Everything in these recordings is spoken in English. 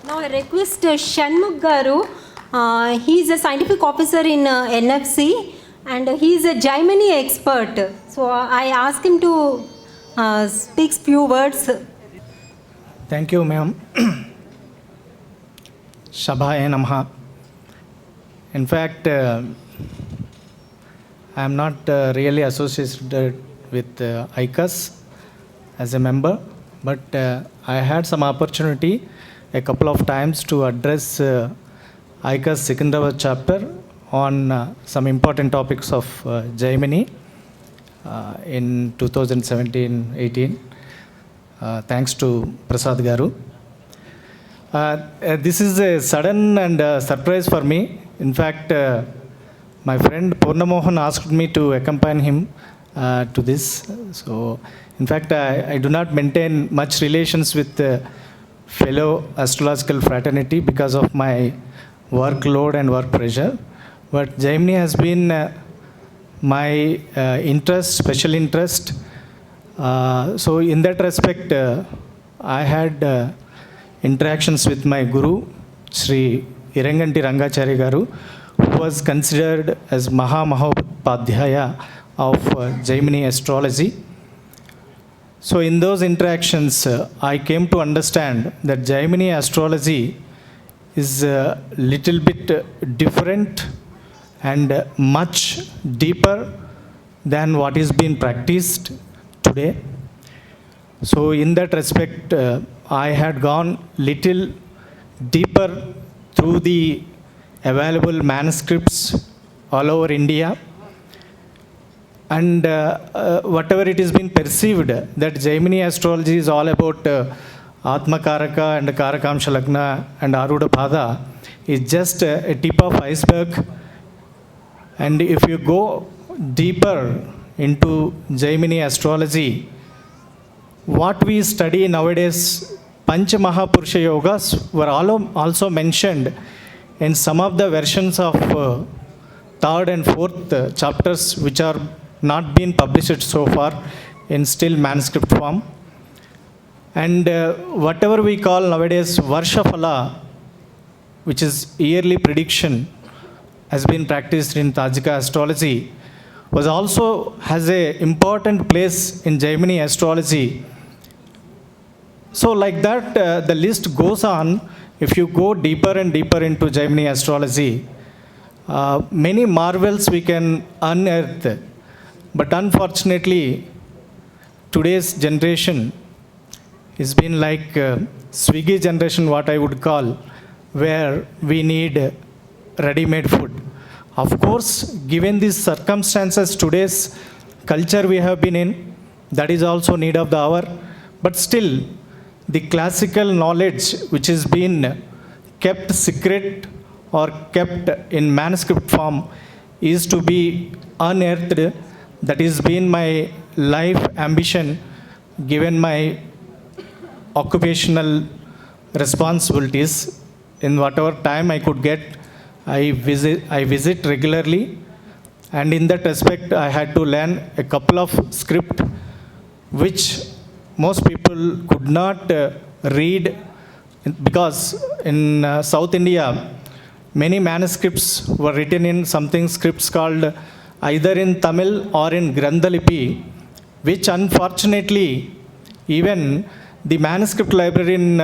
Now I request Shanmugh Garu. He is a scientific officer in NFC and he is a Gemini expert. So I ask him to speak few words. Thank you, ma'am. Shabhaya Namaha. In fact, I am not really associated with ICAS as a member, but I had some opportunity a couple of times to address ICAS Secunderabad chapter on some important topics of Gemini in 2017-18. Thanks to Prasad Garu. This is a sudden and surprise for me. In fact, my friend Purnamohan asked me to accompany him to this. So, in fact, I do not maintain much relations with fellow astrological fraternity because of my workload and work pressure. But Gemini has been my interest, special interest. So in that respect, I had interactions with my guru, Sri Iranganti Rangachari Garu, who was considered as Mahamahopadhyaya of Gemini astrology. So in those interactions, I came to understand that Gemini astrology is a little bit different and much deeper than what is being practiced today. So in that respect, I had gone little deeper through the available manuscripts all over India. And whatever it has been perceived that Gemini astrology is all about Atmakaraka and Karakamsha Lagna and Aruda Pada is just a tip of iceberg. And if you go deeper into Gemini astrology, what we study nowadays, Pancha Mahapurusha Yogas were also mentioned in some of the versions of third and fourth chapters which are not been published so far in still manuscript form. And whatever we call nowadays Varshaphala, which is yearly prediction, has been practiced in Tajika astrology, was also has a important place in Gemini astrology. So like that, the list goes on. If you go deeper and deeper into Gemini astrology, many marvels we can unearth. But unfortunately, today's generation has been like Swiggy generation, what I would call, where we need ready-made food. Of course, given these circumstances, today's culture we have been in, that is also need of the hour. But still, the classical knowledge which has been kept secret or kept in manuscript form is to be unearthed. That has been my life ambition, given my occupational responsibilities. In whatever time I could get, I visit regularly, and in that respect, I had to learn a couple of script which most people could not read, because in South India, many manuscripts were written in something scripts called either in Tamil or in Grandhalipi, which unfortunately, even the manuscript library in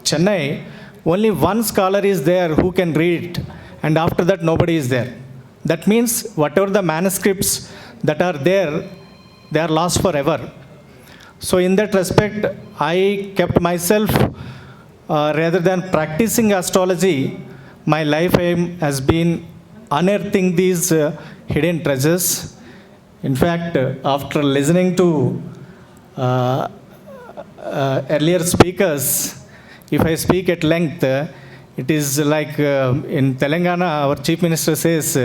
Chennai, only one scholar is there who can read it, and after that nobody is there. That means whatever the manuscripts that are there, they are lost forever. So in that respect, I kept myself, rather than practicing astrology, my life aim has been unearthing these hidden treasures. In fact, after listening to earlier speakers, if I speak at length, it is like in Telangana, our Chief Minister says,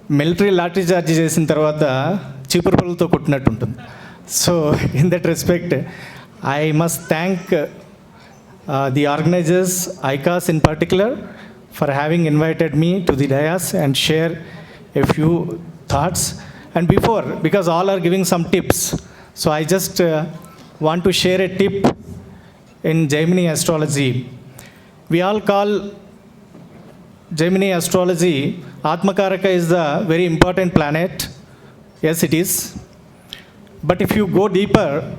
military latery charge చేసిన తర్వాత చీపురుపులతో కొట్టినట్టు ఉంటుంది. So in that respect, I must thank the organizers, ICAS in particular, for having invited me to the dais and share a few thoughts. And before, because all are giving some tips, so I just want to share a tip in Gemini astrology. We all call Gemini astrology, Atmakaraka is the very important planet. Yes, it is. But if you go deeper,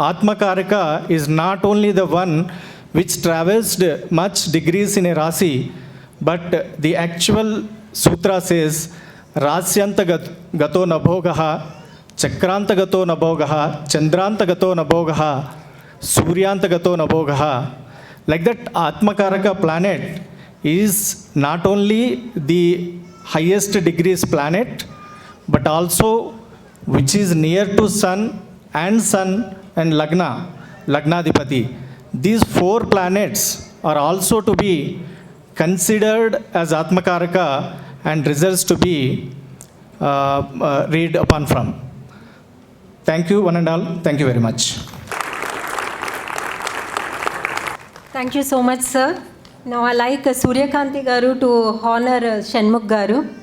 Atmakaraka is not only the one which traversed much degrees in a Rasi, but the actual sutra says, Rasyanta gato nabhogaha, Chakranta gato nabhogaha, Chandranta gato nabhogaha, Suryanta gato nabhogaha. Like that, Atmakaraka planet is not only the highest degrees planet, but also which is near to Sun and Lagna, Lagnadipati. These four planets are also to be considered as Atmakaraka and results to be read upon from. Thank you, one and all. Thank you very much. Thank you so much, sir. Now I like Suryakanti Garu to honor Shanmugh Garu.